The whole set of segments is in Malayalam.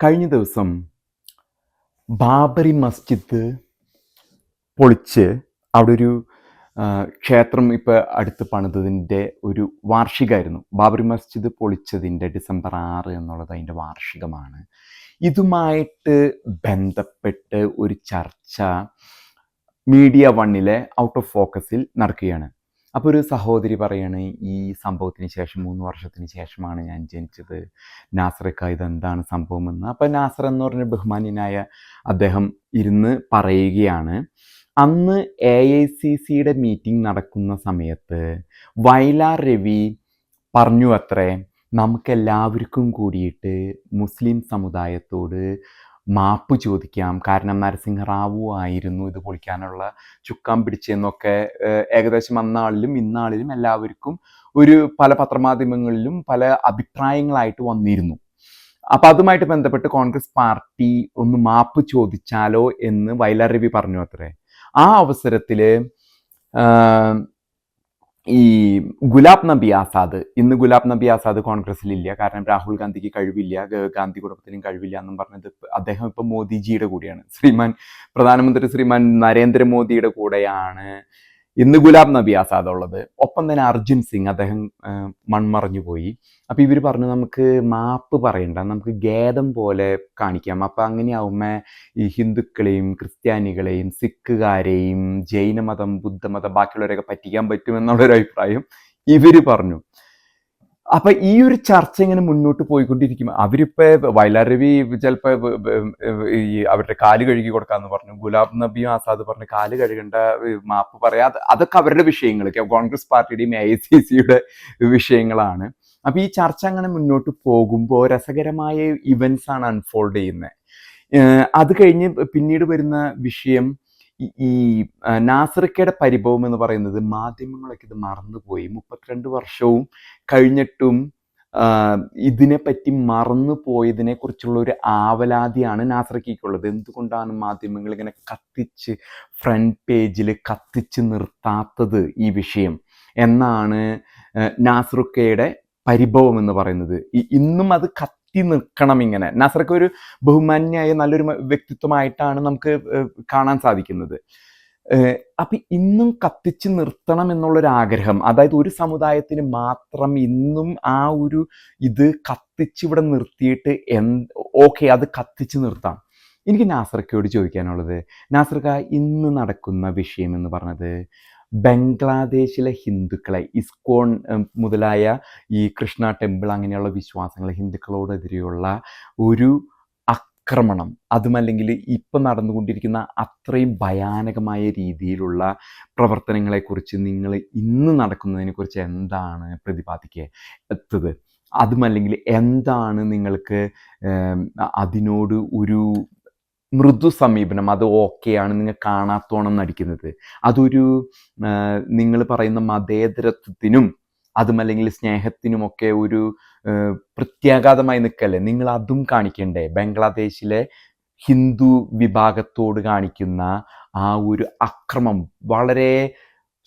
കഴിഞ്ഞ ദിവസം ബാബറി മസ്ജിദ് പൊളിച്ച് അവിടെ ഒരു ക്ഷേത്രം ഇപ്പോൾ അടുത്ത് പണിതതിൻ്റെ ഒരു വാർഷികമായിരുന്നു. ബാബറി മസ്ജിദ് പൊളിച്ചതിൻ്റെ ഡിസംബർ 6 എന്നുള്ളത് അതിൻ്റെ വാർഷികമാണ്. ഇതുമായിട്ട് ബന്ധപ്പെട്ട് ഒരു ചർച്ച മീഡിയ വണ്ണിലെ ഔട്ട് ഓഫ് ഫോക്കസിൽ നടക്കുകയാണ്. അപ്പോൾ ഒരു സഹോദരി പറയാണ്, ഈ സംഭവത്തിന് ശേഷം 3 വർഷത്തിന് ശേഷമാണ് ഞാൻ ജനിച്ചത്. നാസറക്ക, ഇതെന്താണ് സംഭവമെന്ന്. അപ്പോൾ നാസർ എന്ന് പറഞ്ഞ ബഹുമാന്യനായ അദ്ദേഹം ഇരുന്ന് പറയുകയാണ്, അന്ന് AICCയുടെ മീറ്റിംഗ് നടക്കുന്ന സമയത്ത് വയലാർ രവി പറഞ്ഞു അത്രേ, നമുക്കെല്ലാവർക്കും കൂടിയിട്ട് മുസ്ലിം സമുദായത്തോട് മാപ്പ് ചോദിക്കാം, കാരണം നരസിംഹറാവു ആയിരുന്നു ഇത് പൊളിക്കാനുള്ള ചുക്കാൻ പിടിച്ചെന്നൊക്കെ ഏകദേശം അന്നാളിലും ഇന്നാളിലും എല്ലാവർക്കും പല പത്രമാധ്യമങ്ങളിലും പല അഭിപ്രായങ്ങളായിട്ട് വന്നിരുന്നു. അപ്പം അതുമായിട്ട് ബന്ധപ്പെട്ട് കോൺഗ്രസ് പാർട്ടി ഒന്ന് മാപ്പ് ചോദിച്ചാലോ എന്ന് വയലാർ രവി പറഞ്ഞു അത്രേ. ആ അവസരത്തിൽ ഈ ഗുലാബ് നബി ആസാദ്, ഇന്ന് ഗുലാബ് നബി ആസാദ് കോൺഗ്രസിലില്ല, കാരണം രാഹുൽ ഗാന്ധിക്ക് കഴിവില്ല, ഗാന്ധി കുടുംബത്തിനും കഴിവില്ല എന്നും പറഞ്ഞത് അദ്ദേഹം ഇപ്പം മോദിജിയുടെ കൂടെയാണ്, പ്രധാനമന്ത്രി ശ്രീമാൻ നരേന്ദ്രമോദിയുടെ കൂടെയാണ് ഇന്ന് ഗുലാബ് നബി ആസാദ് ഉള്ളത്. ഒപ്പം തന്നെ അർജുൻ സിംഗ്, അദ്ദേഹം മൺമറഞ്ഞു പോയി. അപ്പം ഇവർ പറഞ്ഞു, നമുക്ക് മാപ്പ് പറയണ്ട, നമുക്ക് ഖേദം പോലെ കാണിക്കാം. അപ്പം അങ്ങനെയാവുമ്പോൾ ഈ ഹിന്ദുക്കളെയും ക്രിസ്ത്യാനികളെയും സിഖുകാരെയും ജൈനമതം ബുദ്ധമതം ബാക്കിയുള്ളവരെയൊക്കെ പറ്റിക്കാൻ പറ്റുമെന്നുള്ളൊരു അഭിപ്രായം ഇവർ പറഞ്ഞു. അപ്പം ഈ ഒരു ചർച്ച ഇങ്ങനെ മുന്നോട്ട് പോയിക്കൊണ്ടിരിക്കും. അവരിപ്പോൾ വയലാർ രവി ചിലപ്പോൾ ഈ അവരുടെ കാല് കഴുകി കൊടുക്കാമെന്ന് പറഞ്ഞു, ഗുലാബ് നബിയും ആസാദ് പറഞ്ഞ് കാല് കഴുകേണ്ട, മാപ്പ് പറയാ, അതൊക്കെ അവരുടെ വിഷയങ്ങൾ, കോൺഗ്രസ് പാർട്ടിയുടെയും AICCയുടെ വിഷയങ്ങളാണ്. അപ്പം ഈ ചർച്ച അങ്ങനെ മുന്നോട്ട് പോകുമ്പോൾ രസകരമായ ഇവൻറ്റ്സ് ആണ് അൺഫോൾഡ് ചെയ്യുന്നത്. അത് കഴിഞ്ഞ് പിന്നീട് വരുന്ന വിഷയം ഈ നാസറിക്കയുടെ പരിഭവം എന്ന് പറയുന്നത്, മാധ്യമങ്ങളൊക്കെ ഇത് മറന്നുപോയി. 32 വർഷവും കഴിഞ്ഞിട്ടും ഇതിനെപ്പറ്റി മറന്നു പോയതിനെ കുറിച്ചുള്ള ഒരു ആവലാതിയാണ് നാസറിക്കയ്ക്കുള്ളത്. എന്തുകൊണ്ടാണ് മാധ്യമങ്ങൾ ഇങ്ങനെ കത്തിച്ച് ഫ്രണ്ട് പേജിൽ കത്തിച്ച് നിർത്താത്തത് ഈ വിഷയം എന്നാണ് നാസറുക്കയുടെ പരിഭവം എന്ന് പറയുന്നത്. ഇന്നും അത് നിൽക്കണം. ഇങ്ങനെ നാസർക്ക് ഒരു ബഹുമാന്യായ നല്ലൊരു വ്യക്തിത്വമായിട്ടാണ് നമുക്ക് കാണാൻ സാധിക്കുന്നത്. അപ്പം ഇന്നും കത്തിച്ച് നിർത്തണം എന്നുള്ളൊരാഗ്രഹം, അതായത് ഒരു സമുദായത്തിന് മാത്രം ഇന്നും ആ ഒരു ഇത് കത്തിച്ചിവിടെ നിർത്തിയിട്ട് ഓക്കെ അത് കത്തിച്ച് നിർത്താം. എനിക്ക് നാസർക്കയോട് ചോദിക്കാനുള്ളത്, നാസർക്ക, ഇന്ന് നടക്കുന്ന വിഷയം എന്ന് പറഞ്ഞത് ബംഗ്ലാദേശിലെ ഹിന്ദുക്കളെ, ഇസ്കോൺ മുതലായ ഈ കൃഷ്ണ ടെമ്പിൾ അങ്ങനെയുള്ള വിശ്വാസങ്ങൾ, ഹിന്ദുക്കളോടെതിരെയുള്ള ഒരു ആക്രമണം, അതുമല്ലെങ്കിൽ ഇപ്പം നടന്നുകൊണ്ടിരിക്കുന്ന അത്രയും ഭയാനകമായ രീതിയിലുള്ള പ്രവർത്തനങ്ങളെക്കുറിച്ച് നിങ്ങൾ ഇന്ന് നടക്കുന്നതിനെക്കുറിച്ച് എന്താണ് പ്രതിപാദിക്കുക? അതുമല്ലെങ്കിൽ എന്താണ് നിങ്ങൾക്ക് അതിനോട് ഒരു മൃദു സമീപനം, അത് ഓക്കെയാണ്, നിങ്ങൾ കാണാത്തോണം നടിക്കുന്നത്, അതൊരു നിങ്ങൾ പറയുന്ന മതേതരത്വത്തിനും അതുമല്ലെങ്കിൽ സ്നേഹത്തിനുമൊക്കെ ഒരു പ്രത്യാഘാതമായി നിൽക്കല്ലേ? നിങ്ങൾ അതും കാണിക്കണ്ടേ? ബംഗ്ലാദേശിലെ ഹിന്ദു വിഭാഗത്തോട് കാണിക്കുന്ന ആ ഒരു അക്രമം, വളരെ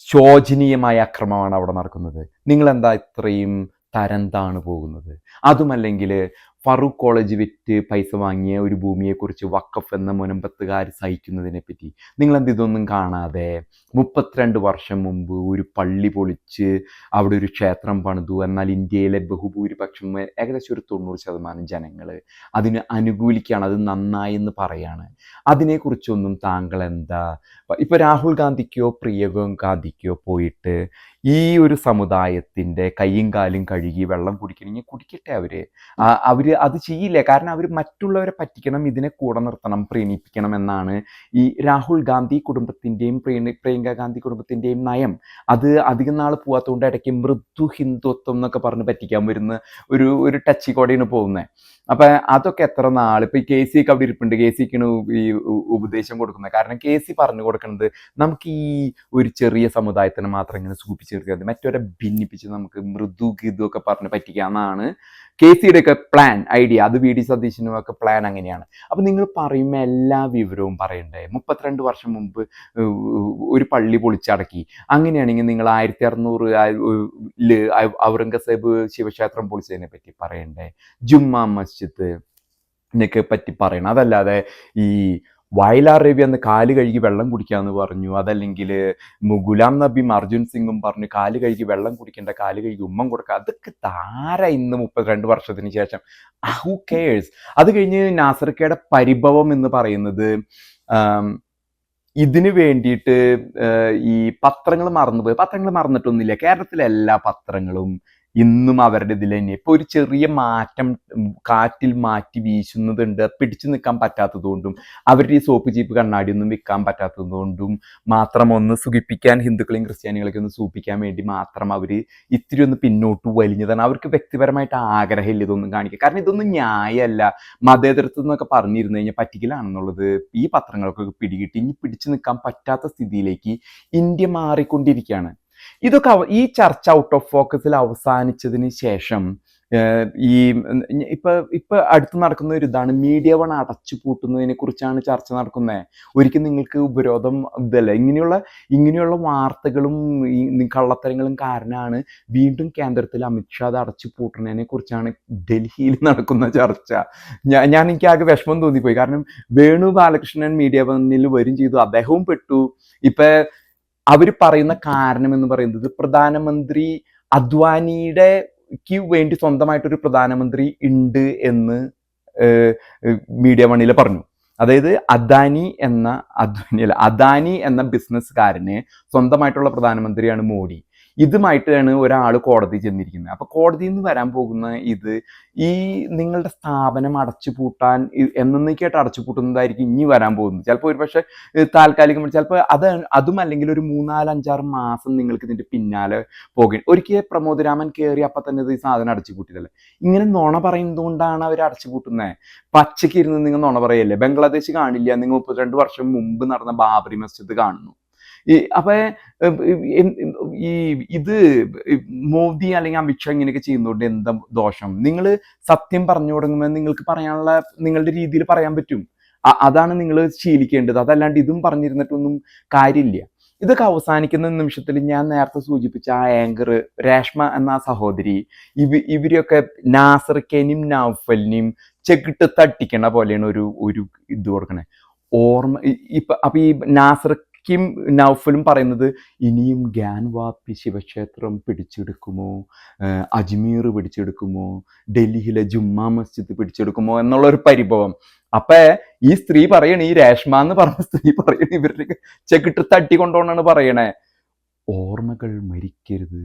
ശോചനീയമായ അക്രമമാണ് അവിടെ നടക്കുന്നത്. നിങ്ങളെന്താ ഇത്രയും തരം താണ് പോകുന്നത്? അതുമല്ലെങ്കിൽ ഫറൂഖ് കോളേജ് വിറ്റ് പൈസ വാങ്ങിയ ഒരു ഭൂമിയെക്കുറിച്ച് വഖഫ് എന്ന മുനമ്പത്തുകാർ സഹിക്കുന്നതിനെ പറ്റി നിങ്ങളെന്ത് ഇതൊന്നും കാണാതെ 32 വർഷം മുമ്പ് ഒരു പള്ളി പൊളിച്ച് അവിടെ ഒരു ക്ഷേത്രം പണിതു, എന്നാൽ ഇന്ത്യയിലെ ബഹുഭൂരിപക്ഷം ഏകദേശം ഒരു 90% ജനങ്ങൾ അതിന് അനുകൂലിക്കുകയാണ്, അത് നന്നായി എന്ന് പറയാണ്. അതിനെക്കുറിച്ചൊന്നും താങ്കൾ എന്താ? ഇപ്പോൾ രാഹുൽ ഗാന്ധിക്കോ പ്രിയങ്ക ഗാന്ധിക്കോ പോയിട്ട് ഈ ഒരു സമുദായത്തിൻ്റെ കയ്യും കാലും കഴുകി വെള്ളം കുടിക്കണമെങ്കിൽ കുടിക്കട്ടെ. അവർ അത് ചെയ്യില്ല, കാരണം അവർ മറ്റുള്ളവരെ പറ്റിക്കണം, ഇതിനെ കൂടെ നിർത്തണം, പ്രീണിപ്പിക്കണം എന്നാണ് ഈ രാഹുൽ ഗാന്ധി കുടുംബത്തിൻ്റെയും പ്രിയങ്ക ഗാന്ധി കുടുംബത്തിൻ്റെയും നയം. അത് അധികം നാൾ പോകാത്തതുകൊണ്ട് ഇടയ്ക്ക് മൃദു ഹിന്ദുത്വം എന്നൊക്കെ പറഞ്ഞ് പറ്റിക്കാൻ വരുന്ന ഒരു ടച്ച് കൂടെയാണ് പോകുന്നത്. അപ്പം അതൊക്കെ എത്ര നാൾ, ഇപ്പോൾ ഈ KC ഒക്കെ അവിടെ ഇരിപ്പുണ്ട്, KCക്കാണ് ഈ ഉപദേശം കൊടുക്കുന്നത്. കാരണം KC പറഞ്ഞു കൊടുക്കുന്നത്, നമുക്ക് ഈ ഒരു ചെറിയ സമുദായത്തിനെ മാത്രം ഇങ്ങനെ സൂപ്പിച്ചെടുക്കാതെ മറ്റവരെ ഭിന്നിപ്പിച്ച് നമുക്ക് മൃദു ഗീതമൊക്കെ പറഞ്ഞ് പറ്റിക്കാമെന്നാണ് KCയുടെ ഒക്കെ പ്ലാൻ, ഐഡിയ. അത് VD സതീശനും ഒക്കെ പ്ലാൻ അങ്ങനെയാണ്. അപ്പം നിങ്ങൾ പറയുമ്പോൾ എല്ലാ വിവരവും പറയണ്ടേ? 32 വർഷം മുമ്പ് ഒരു പള്ളി പൊളിച്ചടക്കി, അങ്ങനെയാണെങ്കിൽ നിങ്ങൾ 1600 ഔറംഗസേബ് ശിവക്ഷേത്രം പൊളിച്ചതിനെ പറ്റി പറയണ്ടേ? ജുമ്മാ മസ്ജിദ്, നെക്കെ പറ്റി പറയണം. അതല്ലാതെ ഈ വയലാർ രവി അന്ന് കാല് കഴുകി വെള്ളം കുടിക്കാന്ന് പറഞ്ഞു, അതല്ലെങ്കിൽ ഗുലാം നബിയും അർജുൻ സിംഗും പറഞ്ഞു കാല് കഴുകി വെള്ളം കുടിക്കേണ്ട, കാല് കഴുകി ഉമ്മം കൊടുക്കുക. അതൊക്കെ താര ഇന്ന് 32 വർഷത്തിന് ശേഷം ഹൂ കെയേഴ്സ്. അത് കഴിഞ്ഞ് നാസർക്കയുടെ പരിഭവം എന്ന് പറയുന്നത് ഇതിന് വേണ്ടിയിട്ട് ഈ പത്രങ്ങൾ മറന്നുപോയി. പത്രങ്ങൾ മറന്നിട്ടൊന്നുമില്ല. കേരളത്തിലെ എല്ലാ പത്രങ്ങളും ഇന്നും അവരുടെ ഇതിൽ തന്നെ. ഇപ്പൊ ഒരു ചെറിയ മാറ്റം കാറ്റിൽ മാറ്റി വീശുന്നതുണ്ട്. പിടിച്ചു നിൽക്കാൻ പറ്റാത്തതുകൊണ്ടും അവരുടെ ഈ സോപ്പ് ചീപ്പ് കണ്ണാടിയൊന്നും വിൽക്കാൻ പറ്റാത്തതുകൊണ്ടും മാത്രം ഒന്ന് സുഖിപ്പിക്കാൻ, ഹിന്ദുക്കളെയും ക്രിസ്ത്യാനികളൊക്കെ ഒന്ന് സൂപ്പിക്കാൻ വേണ്ടി മാത്രം അവർ ഇത്തിരി ഒന്ന് പിന്നോട്ട് വലിഞ്ഞതാണ്. അവർക്ക് വ്യക്തിപരമായിട്ട് ആഗ്രഹമില്ല ഇതൊന്നും കാണിക്കുക. കാരണം ഇതൊന്നും ന്യായമല്ല. മതേതരത്വം എന്നൊക്കെ പറഞ്ഞിരുന്നു കഴിഞ്ഞാൽ പറ്റിക്കലാണെന്നുള്ളത് ഈ പത്രങ്ങൾക്കൊക്കെ പിടികിട്ടി. ഇനി പിടിച്ചു നിൽക്കാൻ പറ്റാത്ത സ്ഥിതിയിലേക്ക് ഇന്ത്യ മാറിക്കൊണ്ടിരിക്കുകയാണ്. ഇതൊക്കെ ഈ ചർച്ച ഔട്ട് ഓഫ് ഫോക്കസിൽ അവസാനിച്ചതിന് ശേഷം ഈ ഇപ്പൊ അടുത്ത് നടക്കുന്ന ഒരു ഇതാണ്, മീഡിയ വൺ അടച്ചു പൂട്ടുന്നതിനെ കുറിച്ചാണ് ചർച്ച നടക്കുന്നത്. ഒരിക്കലും നിങ്ങൾക്ക് ഉപരോധം ഇതല്ല, ഇങ്ങനെയുള്ള വാർത്തകളും ഈ കള്ളത്തരങ്ങളും കാരണമാണ് വീണ്ടും കേന്ദ്രത്തിൽ അമിത്ഷാ അത് അടച്ചു പൂട്ടുന്നതിനെ കുറിച്ചാണ് ഡൽഹിയിൽ നടക്കുന്ന ചർച്ച. എനിക്ക് ആകെ വിഷമം തോന്നിപ്പോയി. കാരണം വേണു ബാലകൃഷ്ണൻ മീഡിയ വണ്ണിൽ വരും ചെയ്തു, അദ്ദേഹവും പെട്ടു. ഇപ്പൊ അവർ പറയുന്ന കാരണം എന്ന് പറയുന്നത് പ്രധാനമന്ത്രി അദ്വാനിയുടെ വേണ്ടി സ്വന്തമായിട്ടൊരു പ്രധാനമന്ത്രി ഉണ്ട് എന്ന് മീഡിയ വണ്ണിൽ പറഞ്ഞു. അതായത് അദാനി എന്ന ബിസിനസ്സുകാരന് സ്വന്തമായിട്ടുള്ള പ്രധാനമന്ത്രിയാണ് മോഡി. ഇതുമായിട്ടാണ് ഒരാൾ കോടതി ചെന്നിരിക്കുന്നത്. അപ്പൊ കോടതിയിൽ നിന്ന് വരാൻ പോകുന്ന ഇത് ഈ നിങ്ങളുടെ സ്ഥാപനം അടച്ചുപൂട്ടാൻ എന്നേക്കായിട്ട് അടച്ചുപൂട്ടുന്നതായിരിക്കും ഇനി വരാൻ പോകുന്നത്. ചിലപ്പോൾ ഒരുപക്ഷെ താൽക്കാലികമായി, ചിലപ്പോൾ അതും അല്ലെങ്കിൽ ഒരു 3-4-5-6 മാസം നിങ്ങൾക്ക് ഇതിന്റെ പിന്നാലെ പോകേണ്ടി. ഒരിക്കൽ പ്രമോദ് രാമൻ കയറി അപ്പം തന്നെ ഈ സാധനം അടച്ചുപൂട്ടിയതല്ലേ. ഇങ്ങനെ നുണ പറയുന്നതുകൊണ്ടാണ് അവർ അടച്ചുപൂട്ടുന്നത്. പച്ചയ്ക്ക് ഇരുന്ന് നിങ്ങൾ നുണ പറയല്ലേ. ബംഗ്ലാദേശ് കാണില്ല, നിങ്ങൾ 32 വർഷം മുമ്പ് നടന്ന ബാബറി മസ്ജിദ് കാണുന്നു. അപ്പൊ ഇത് മോദി അല്ലെങ്കിൽ അമിത്ഷാ ഇങ്ങനെയൊക്കെ ചെയ്യുന്നതുകൊണ്ട് എന്താ ദോഷം? നിങ്ങൾ സത്യം പറഞ്ഞു തുടങ്ങുമ്പോൾ നിങ്ങൾക്ക് പറയാനുള്ള നിങ്ങളുടെ രീതിയിൽ പറയാൻ പറ്റും. അതാണ് നിങ്ങൾ ശീലിക്കേണ്ടത്. അതല്ലാണ്ട് ഇതും പറഞ്ഞിരുന്നിട്ടൊന്നും കാര്യമില്ല. ഇതൊക്കെ അവസാനിക്കുന്ന നിമിഷത്തിൽ ഞാൻ നേരത്തെ സൂചിപ്പിച്ച ആ ആങ്കർ രേഷ്മ എന്ന ആ സഹോദരി, ഇവരെയൊക്കെ നാസർക്കേനെയും നൗഫലിനെയും ചെകിട്ട് തട്ടിക്കണ പോലെയാണ് ഒരു ഇത് കൊടുക്കണേ. അപ്പൊ ഈ നാസർക്കും നൗഫലും പറയുന്നത് ഇനിയും ഗ്യാൻവാപ്പി ശിവക്ഷേത്രം പിടിച്ചെടുക്കുമോ, അജ്മീർ പിടിച്ചെടുക്കുമോ, ഡൽഹിയിലെ ജുമ്മാ മസ്ജിദ് പിടിച്ചെടുക്കുമോ എന്നുള്ള ഒരു പരിഭവം. അപ്പൊ ഈ സ്ത്രീ പറയണ, ഈ രേഷ്മ എന്ന് പറഞ്ഞ സ്ത്രീ പറയണ, ഇവരുടെ ചെകിട്ട് തട്ടിക്കൊണ്ടോന്നാണ് പറയണേ, ഓർമ്മകൾ മരിക്കരുത്,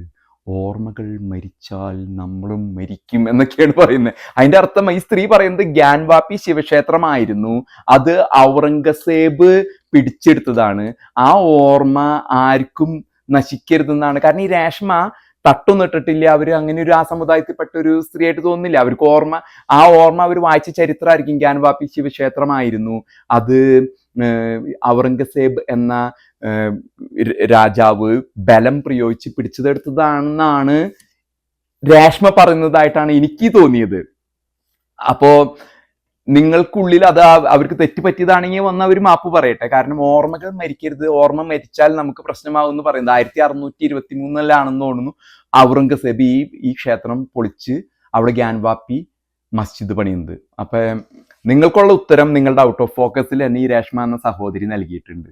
ഓർമ്മകൾ മരിച്ചാൽ നമ്മളും മരിക്കും എന്നൊക്കെയാണ് പറയുന്നത്. അതിന്റെ അർത്ഥം ഈ സ്ത്രീ പറയുന്നത് ഗ്യാൻവാപ്പി ശിവക്ഷേത്രമായിരുന്നു, അത് ഔറംഗസേബ് പിടിച്ചെടുത്തതാണ്, ആ ഓർമ്മ ആർക്കും നശിക്കരുതെന്നാണ്. കാരണം ഈ രേഷ്മ തട്ടൊന്നും ഇട്ടിട്ടില്ല, അവര് അങ്ങനെ ഒരു ആ സമുദായത്തിൽപ്പെട്ട ഒരു സ്ത്രീയായിട്ട് തോന്നുന്നില്ല. അവർക്ക് ആ ഓർമ്മ അവർ വായിച്ച ചരിത്രമായിരിക്കും. ഗ്യാൻവാപ്പി ശിവക്ഷേത്രമായിരുന്നു, അത് ഔറംഗസേബ് എന്ന രാജാവ് ബലം പ്രയോഗിച്ച് പിടിച്ചെടുത്തതാണെന്നാണ് രേഷ്മ പറയുന്നതായിട്ടാണ് എനിക്ക് തോന്നിയത്. അപ്പോ നിങ്ങൾക്കുള്ളിൽ അത് അവർക്ക് തെറ്റുപറ്റിയതാണെങ്കിൽ വന്ന് അവർ മാപ്പ് പറയട്ടെ. കാരണം ഓർമ്മകൾ മരിക്കരുത്, ഓർമ്മ മരിച്ചാൽ നമുക്ക് പ്രശ്നമാകും എന്ന് പറയുന്നത് 1623 തോന്നുന്നു ഔറംഗസേബ് ഈ ക്ഷേത്രം പൊളിച്ച് അവിടെ ഗ്യാൻവാപ്പി മസ്ജിദ് പണിയുന്നത്. അപ്പൊ നിങ്ങൾക്കുള്ള ഉത്തരം നിങ്ങളുടെ ഔട്ട് ഓഫ് ഫോക്കസിൽ തന്നെ ഈ രേഷ്മ എന്ന സഹോദരി നൽകിയിട്ടുണ്ട്.